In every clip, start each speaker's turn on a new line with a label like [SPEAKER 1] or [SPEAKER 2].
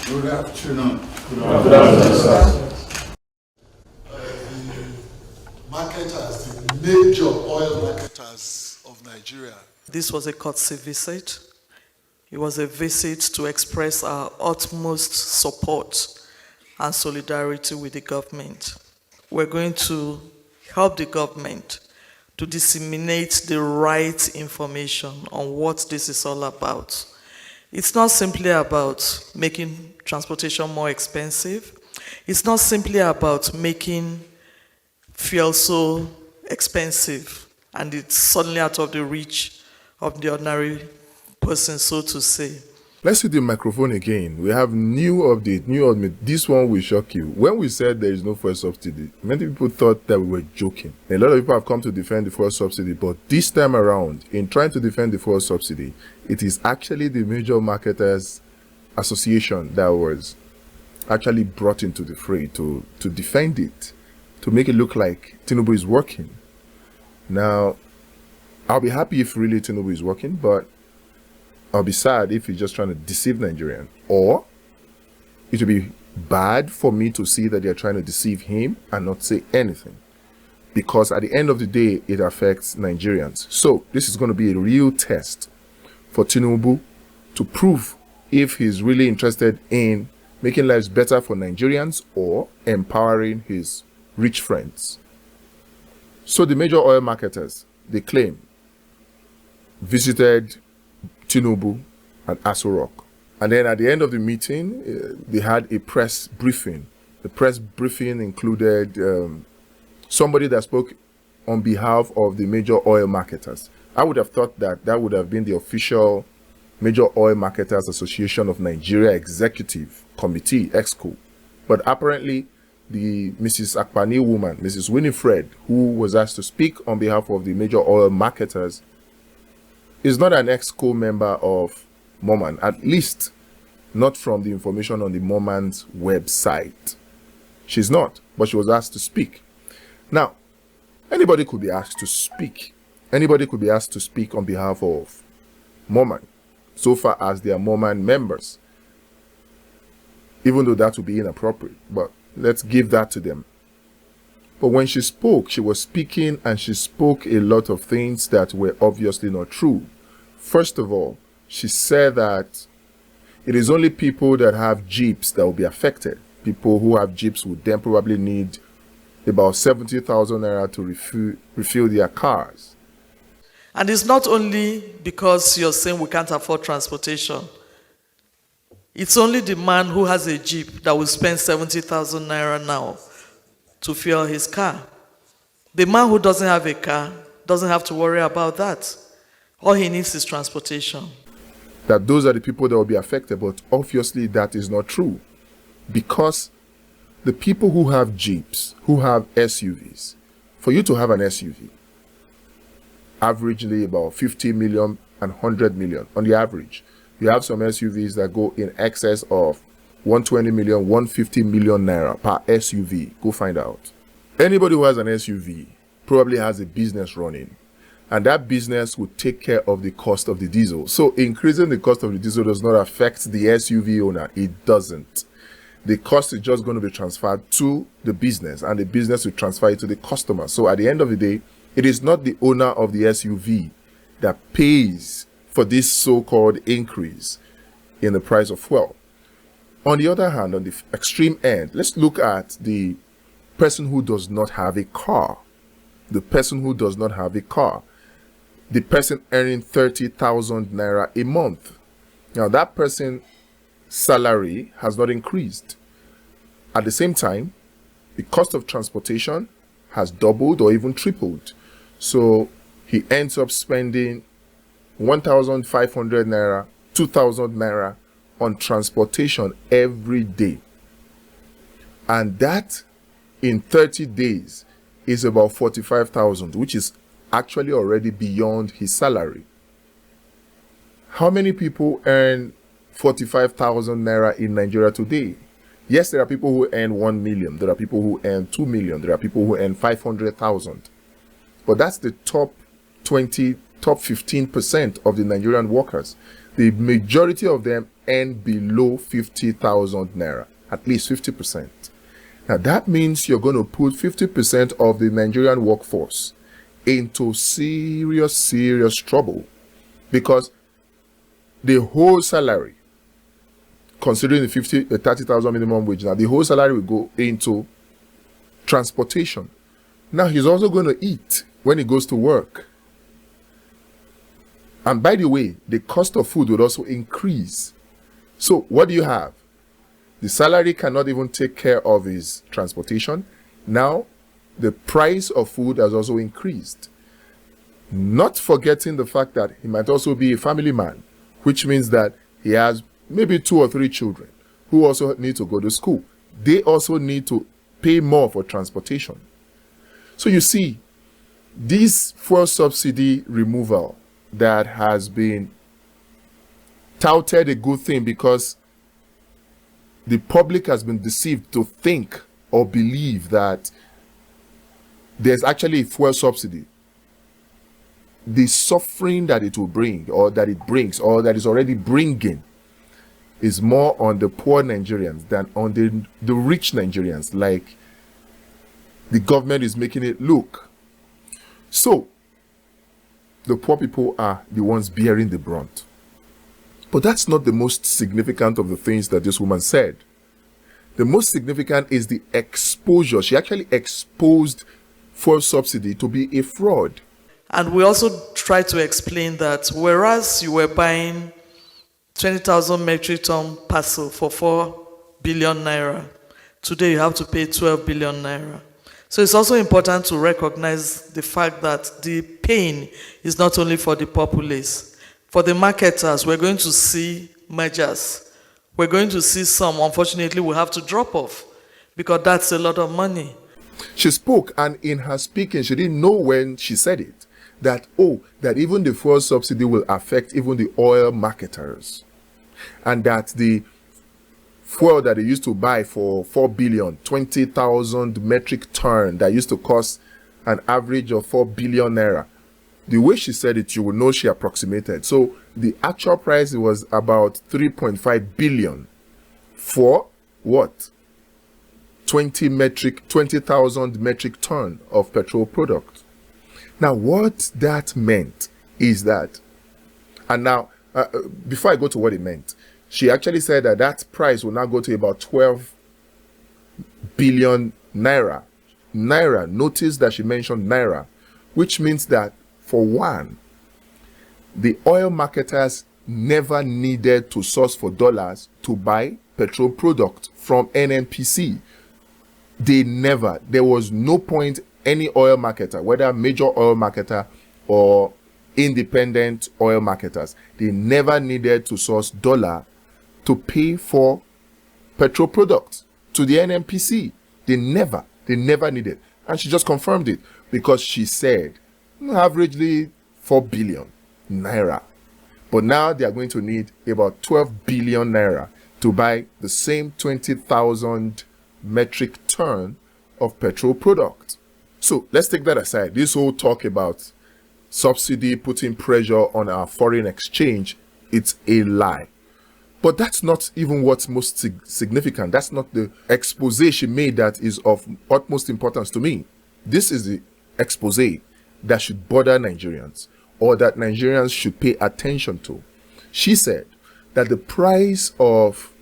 [SPEAKER 1] Good afternoon.
[SPEAKER 2] Good afternoon, sir.
[SPEAKER 1] Marketers, the major oil marketers of Nigeria.
[SPEAKER 3] This was a courtesy visit. It was a visit to express our utmost support and solidarity with the government. We're going to help the government to disseminate the right information on what this is all about. It's not simply about making transportation more expensive. It's not simply about making fuel so expensive and it's suddenly out of the reach of the ordinary person, so to say.
[SPEAKER 2] Let's hit the microphone again. We have new update. This one will shock you. When we said there is no fuel subsidy, many people thought that we were joking. A lot of people have come to defend the fuel subsidy, but this time around, in trying to defend the fuel subsidy, it is actually the major marketers association that was actually brought into the fray to defend it, to make it look like Tinubu is working. Now, I'll be happy if really Tinubu is working, but I'll be sad if he's just trying to deceive Nigerians. Or it will be bad for me to see that they're trying to deceive him and not say anything. Because at the end of the day, it affects Nigerians. So this is going to be a real test for Tinubu to prove if he's really interested in making lives better for Nigerians or empowering his rich friends. So the major oil marketers, they claim, visited Tinubu at Aso Rock. And then at the end of the meeting, they had a press briefing. The press briefing included somebody that spoke on behalf of the major oil marketers. I would have thought that that would have been the official Major Oil Marketers Association of Nigeria Executive Committee, EXCO. But apparently, the Mrs. Akpani woman, Mrs. Winifred, who was asked to speak on behalf of the major oil marketers, is not an EXCO member of Moman, at least not from the information on the Moman's website. She's not, but she was asked to speak. Now, anybody could be asked to speak. Anybody could be asked to speak on behalf of Moman, so far as they are Moman members, even though that would be inappropriate, but let's give that to them. But when she spoke, she was speaking and she spoke a lot of things that were obviously not true. First of all, she said that it is only people that have jeeps that will be affected. People who have jeeps would then probably need about 70,000 naira to refill their cars.
[SPEAKER 3] And it's not only because you're saying we can't afford transportation. It's only the man who has a jeep that will spend 70,000 naira now to fuel his car. The man who doesn't have a car doesn't have to worry about that. All he needs is transportation.
[SPEAKER 2] That those are the people that will be affected, but obviously that is not true. Because the people who have jeeps, who have SUVs, for you to have an SUV, averagely about 50 million and 100 million on the average. You have some SUVs that go in excess of 120 million, 150 million naira per SUV. Go find out. Anybody who has an SUV probably has a business running, and that business will take care of the cost of the diesel. So increasing the cost of the diesel does not affect the SUV owner. It doesn't. The cost is just going to be transferred to the business, and the business will transfer it to the customer. So at the end of the day, it is not the owner of the SUV that pays for this so-called increase in the price of fuel. On the other hand, on the extreme end, let's look at the person who does not have a car. The person who does not have a car. The person earning 30,000 naira a month. Now, that person's salary has not increased. At the same time, the cost of transportation has doubled or even tripled. So he ends up spending 1,500 naira, 2,000 naira on transportation every day. And that in 30 days is about 45,000, which is actually already beyond his salary. How many people earn 45,000 naira in Nigeria today? Yes, there are people who earn 1 million. There are people who earn 2 million. There are people who earn 500,000. But that's the top 20, top 15% of the Nigerian workers. The majority of them earn below 50,000 naira, at least 50%. Now that means you're going to put 50% of the Nigerian workforce into serious trouble, because the whole salary, considering the 30,000 minimum wage, now the whole salary will go into transportation. Now he's also going to eat when he goes to work. And by the way, the cost of food would also increase. So what do you have? The salary cannot even take care of his transportation. Now the price of food has also increased. Not forgetting the fact that he might also be a family man, which means that he has maybe 2 or 3 children who also need to go to school. They also need to pay more for transportation. So you see, this fuel subsidy removal that has been touted a good thing because the public has been deceived to think or believe that there's actually a fuel subsidy. The suffering that it will bring, or that it brings, or that is already bringing, is more on the poor Nigerians than on the rich Nigerians, like the government is making it look. So the poor people are the ones bearing the brunt. But that's not the most significant of the things that this woman said. The most significant is the exposure. She actually exposed fuel subsidy to be a fraud.
[SPEAKER 3] And we also try to explain that whereas you were buying 20,000 metric ton parcel for 4 billion naira, today you have to pay 12 billion naira. So it's also important to recognize the fact that the pain is not only for the populace. For the marketers, we're going to see mergers. We're going to see some, unfortunately, will have to drop off because that's a lot of money.
[SPEAKER 2] She spoke, and in her speaking, she didn't know when she said it, that even the fuel subsidy will affect even the oil marketers. And that the fuel that they used to buy for 4 billion, 20,000 metric ton that used to cost an average of 4 billion naira. The way she said it, you will know she approximated. So the actual price was about 3.5 billion for what? 20,000 metric ton of petrol product. Now, what that meant is that, and now, before I go to what it meant, she actually said that that price will now go to about 12 billion naira. Naira, notice that she mentioned naira, which means that, for one, the oil marketers never needed to source for dollars to buy petrol product from NNPC. There was no point any oil marketer, whether major oil marketer or independent oil marketers, they never needed to source dollar to pay for petrol products to the NNPC. They never needed. And she just confirmed it because she said, averagely 4 billion naira. But now they are going to need about 12 billion naira to buy the same 20,000 metric ton of petrol product. So let's take that aside. This whole talk about subsidy putting pressure on our foreign exchange, it's a lie. But that's not even what's most significant. That's not the expose she made that is of utmost importance to me. This is the expose that should bother Nigerians, or that Nigerians should pay attention to. She said that the price of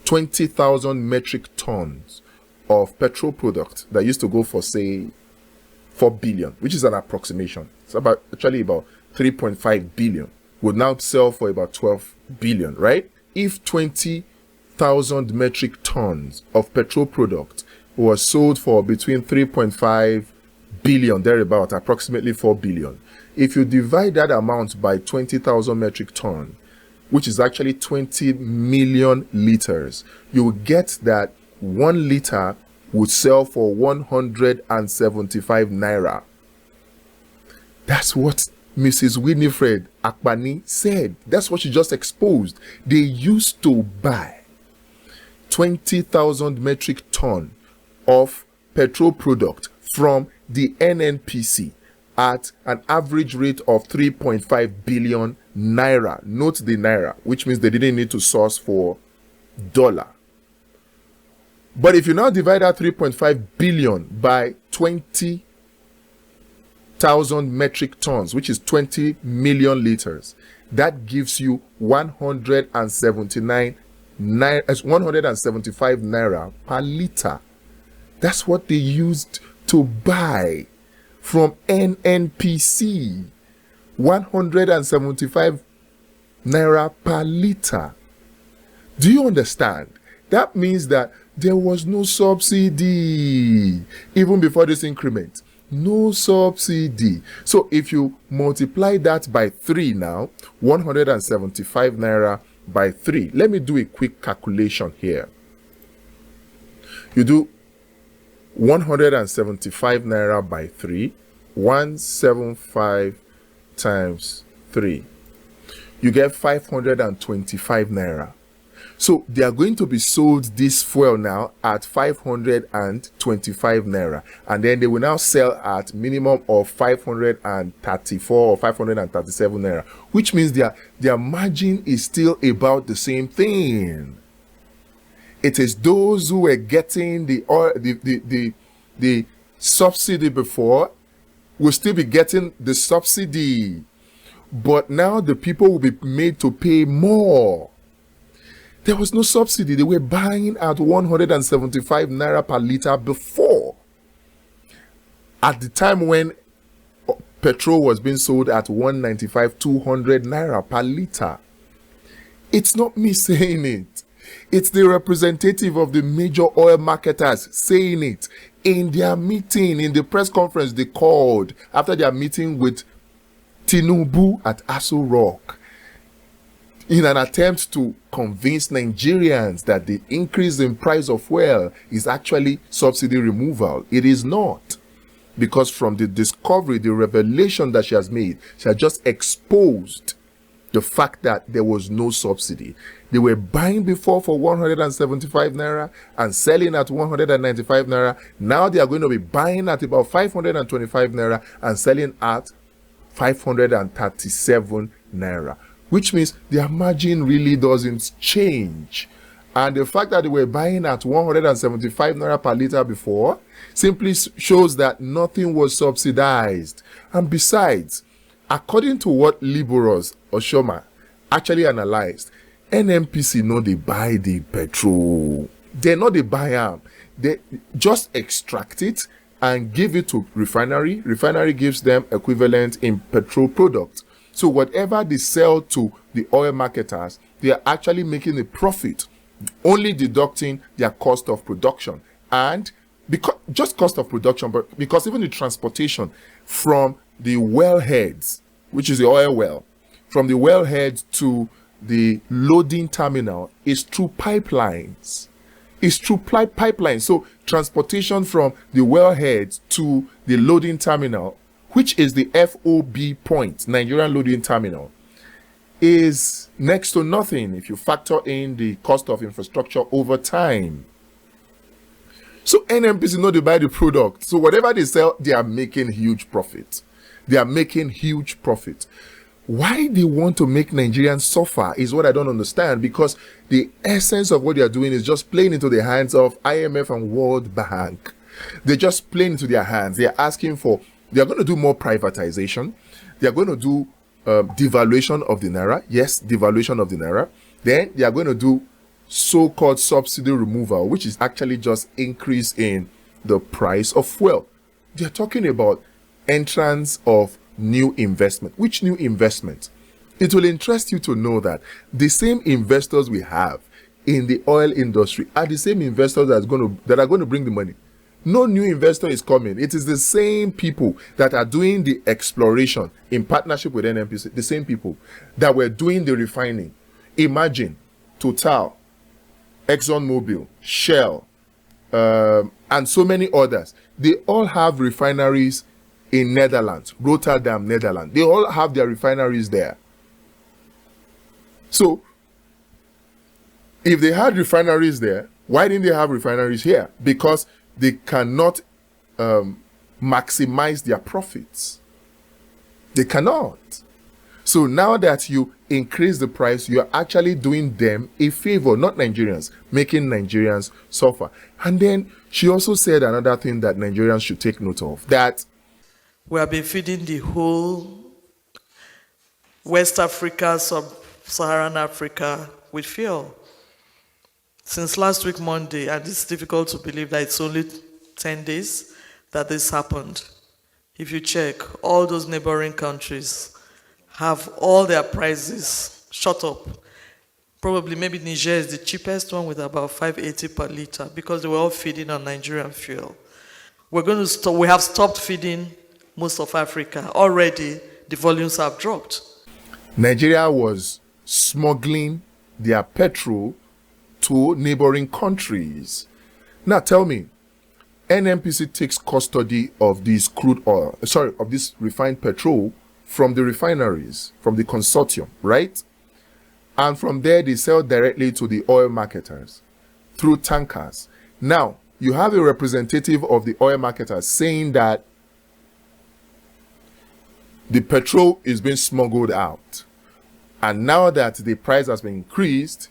[SPEAKER 2] 20,000 metric tons of petrol product that used to go for, say, 4 billion, which is an approximation, it's actually about 3.5 billion, would now sell for about 12 billion, right? If 20,000 metric tons of petrol product was sold for between 3.5 billion, thereabout, approximately 4 billion. If you divide that amount by 20,000 metric ton, which is actually 20 million liters, you will get that 1 liter would sell for 175 naira. That's what Mrs. Winifred Akpani said. That's what she just exposed. They used to buy 20,000 metric ton of petrol product from the NNPC at an average rate of 3.5 billion naira. Note the naira, which means they didn't need to source for dollar. But if you now divide that 3.5 billion by 20,000 metric tons, which is 20 million liters, that gives you 175 naira per liter. That's what they used to buy from NNPC. 175 naira per liter. Do you understand? That means that there was no subsidy even before this increment. No subsidy. So if you multiply that by 3 now, 175 naira by 3. Let me do a quick calculation here. You do 175 naira by 3, 175 times 3. You get 525 naira. So they are going to be sold this fuel now at 525 naira. And then they will now sell at minimum of 534 or 537 naira. Which means their margin is still about the same thing. It is those who were getting the subsidy before will still be getting the subsidy. But now the people will be made to pay more. There was no subsidy. They were buying at 175 naira per liter before. At the time when petrol was being sold at 195, 200 naira per liter. It's not me saying it. It's the representative of the major oil marketers saying it in their meeting, in the press conference they called after their meeting with Tinubu at Aso Rock, in an attempt to convince Nigerians that the increase in price of fuel is actually subsidy removal. It is not. Because from the discovery, the revelation that she has made, she has just exposed the fact that there was no subsidy. They were buying before for 175 naira and selling at 195 naira. Now they are going to be buying at about 525 naira and selling at 537 naira. Which means their margin really doesn't change. And the fact that they were buying at 175 naira per liter before simply shows that nothing was subsidized. And besides, according to what Liberals Oshoma actually analyzed, NNPC know they buy the petrol. They know they buy them. They just extract it and give it to refinery. Refinery gives them equivalent in petrol product. So whatever they sell to the oil marketers, they are actually making a profit, only deducting their cost of production. And because just cost of production, but because even the transportation from the wellheads, which is the oil well, from the wellhead to the loading terminal is through pipelines. It's through pipelines. So transportation from the wellhead to the loading terminal, which is the FOB point, Nigerian loading terminal, is next to nothing if you factor in the cost of infrastructure over time. So NNPC know they buy the product. So whatever they sell, they are making huge profit. They are making huge profit. Why they want to make Nigerians suffer is what I don't understand, because the essence of what they are doing is just playing into the hands of IMF and World Bank. They're just playing into their hands. They are asking for, they are going to do more privatization. They are going to do devaluation of the naira. Yes, devaluation of the naira. Then they are going to do so-called subsidy removal, which is actually just increase in the price of fuel. They are talking about entrance of new investment. Which new investment? It will interest you to know that the same investors we have in the oil industry are the same investors that are going to bring the money. No new investor is coming. It is the same people that are doing the exploration in partnership with NNPC, the same people that were doing the refining. Imagine Total, ExxonMobil, Shell, and so many others. They all have refineries in Netherlands, Rotterdam, Netherlands. They all have their refineries there. So, if they had refineries there, why didn't they have refineries here? Because they cannot maximize their profits. They cannot. So now that you increase the price, you're actually doing them a favor, not Nigerians, making Nigerians suffer. And then she also said another thing that Nigerians should take note of, that
[SPEAKER 3] we have been feeding the whole West Africa, Sub-Saharan Africa with fuel since last week, Monday, and it's difficult to believe that it's only 10 days that this happened. If you check, all those neighboring countries have all their prices shot up. Probably maybe Niger is the cheapest one with about 580 per liter because they were all feeding on Nigerian fuel. We're going to stop. We have stopped feeding most of Africa. Already, the volumes have dropped.
[SPEAKER 2] Nigeria was smuggling their petrol to neighboring countries. Now tell me, NNPC takes custody of this of this refined petrol from the refineries, from the consortium, right? And from there, they sell directly to the oil marketers through tankers. Now, you have a representative of the oil marketers saying that the petrol is being smuggled out. And now that the price has been increased,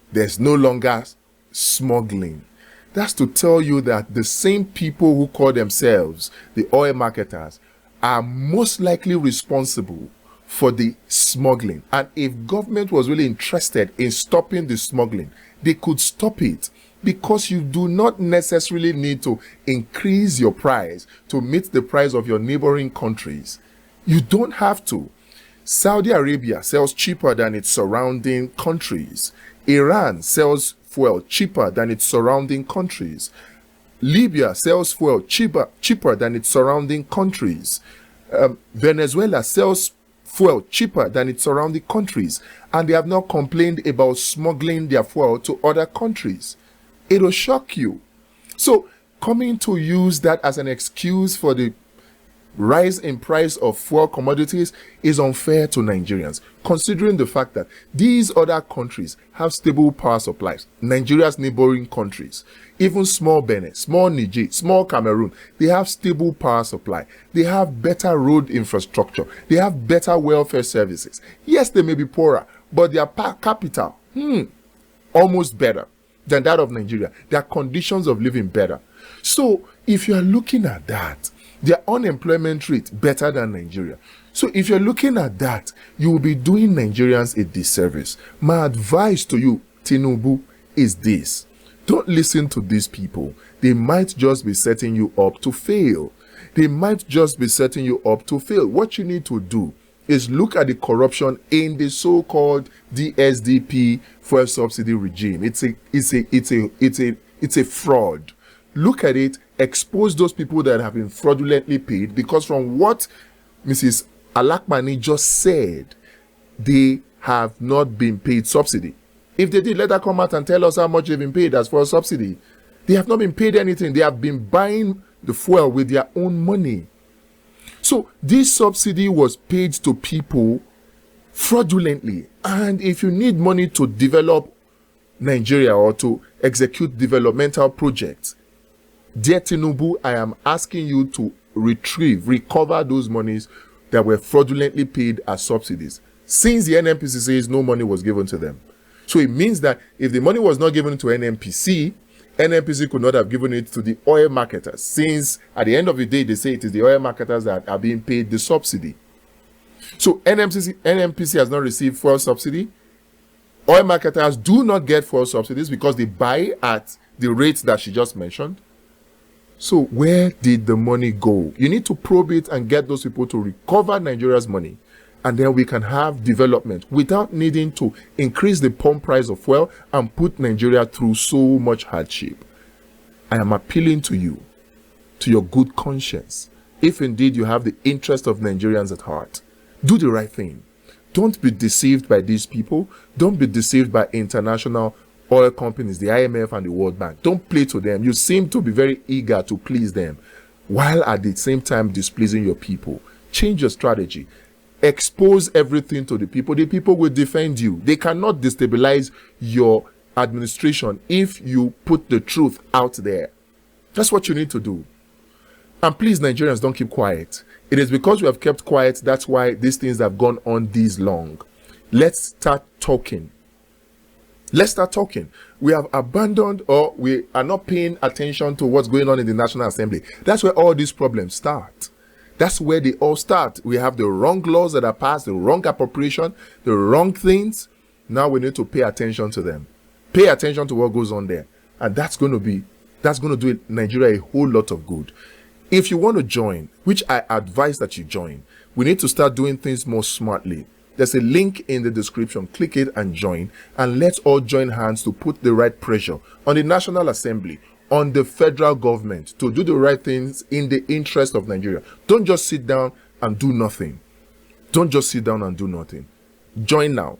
[SPEAKER 2] there's no longer smuggling. That's to tell you that the same people who call themselves the oil marketers are most likely responsible for the smuggling. And if government was really interested in stopping the smuggling, they could stop it, because you do not necessarily need to increase your price to meet the price of your neighboring countries. You don't have to. Saudi Arabia sells cheaper than its surrounding countries. Iran sells fuel cheaper than its surrounding countries. Libya sells fuel cheaper than its surrounding countries. Venezuela sells fuel cheaper than its surrounding countries, and they have not complained about smuggling their fuel to other countries. It will shock you. So coming to use that as an excuse for the rise in price of fuel commodities is unfair to Nigerians, considering the fact that these other countries have stable power supplies. Nigeria's neighboring countries, even small Benin, small Niger, small Cameroon, they have stable power supply. They have better road infrastructure. They have better welfare services. Yes, they may be poorer, but their per capita, almost better than that of Nigeria. Their conditions of living better. So if you are looking at that, their unemployment rate better than Nigeria. So if you're looking at that, you will be doing Nigerians a disservice. My advice to you, Tinubu, is this. Don't listen to these people. They might just be setting you up to fail. They might just be setting you up to fail. What you need to do is look at the corruption in the so-called DSDP fuel subsidy regime. It's a fraud. Look at it, expose those people that have been fraudulently paid, because from what Mrs. Alakmani just said, they have not been paid subsidy. If they did, let her come out and tell us how much they've been paid as for a subsidy. They have not been paid anything. They have been buying the fuel with their own money. So this subsidy was paid to people fraudulently. And if you need money to develop Nigeria or to execute developmental projects, dear Tinubu, I am asking you to recover those monies that were fraudulently paid as subsidies, since the NNPC says no money was given to them. So it means that if the money was not given to NNPC, NNPC could not have given it to the oil marketers, since at the end of the day, they say it is the oil marketers that are being paid the subsidy. So NNPC has not received fuel subsidy. Oil marketers do not get fuel subsidies because they buy at the rates that she just mentioned. So where did the money go? You need to probe it and get those people to recover Nigeria's money. And then we can have development without needing to increase the pump price of fuel and put Nigeria through so much hardship. I am appealing to you, to your good conscience. If indeed you have the interest of Nigerians at heart, do the right thing. Don't be deceived by these people. Don't be deceived by international oil companies, the IMF and the World Bank. Don't play to them. You seem to be very eager to please them, while at the same time displeasing your people. Change your strategy. Expose everything to the people. The people will defend you. They cannot destabilize your administration if you put the truth out there. That's what you need to do. And please, Nigerians, don't keep quiet. It is because we have kept quiet, that's why these things have gone on this long. Let's start talking. Let's start talking. We have abandoned, or we are not paying attention to what's going on in the National Assembly. That's where all these problems start. That's where they all start. We have the wrong laws that are passed, the wrong appropriation, the wrong things. Now we need to pay attention to them. Pay attention to what goes on there. And that's going to do Nigeria a whole lot of good. If you want to join, which I advise that you join, we need to start doing things more smartly. There's a link in the description. Click it and join. And let's all join hands to put the right pressure on the National Assembly, on the federal government, to do the right things in the interest of Nigeria. Don't just sit down and do nothing. Don't just sit down and do nothing. Join now.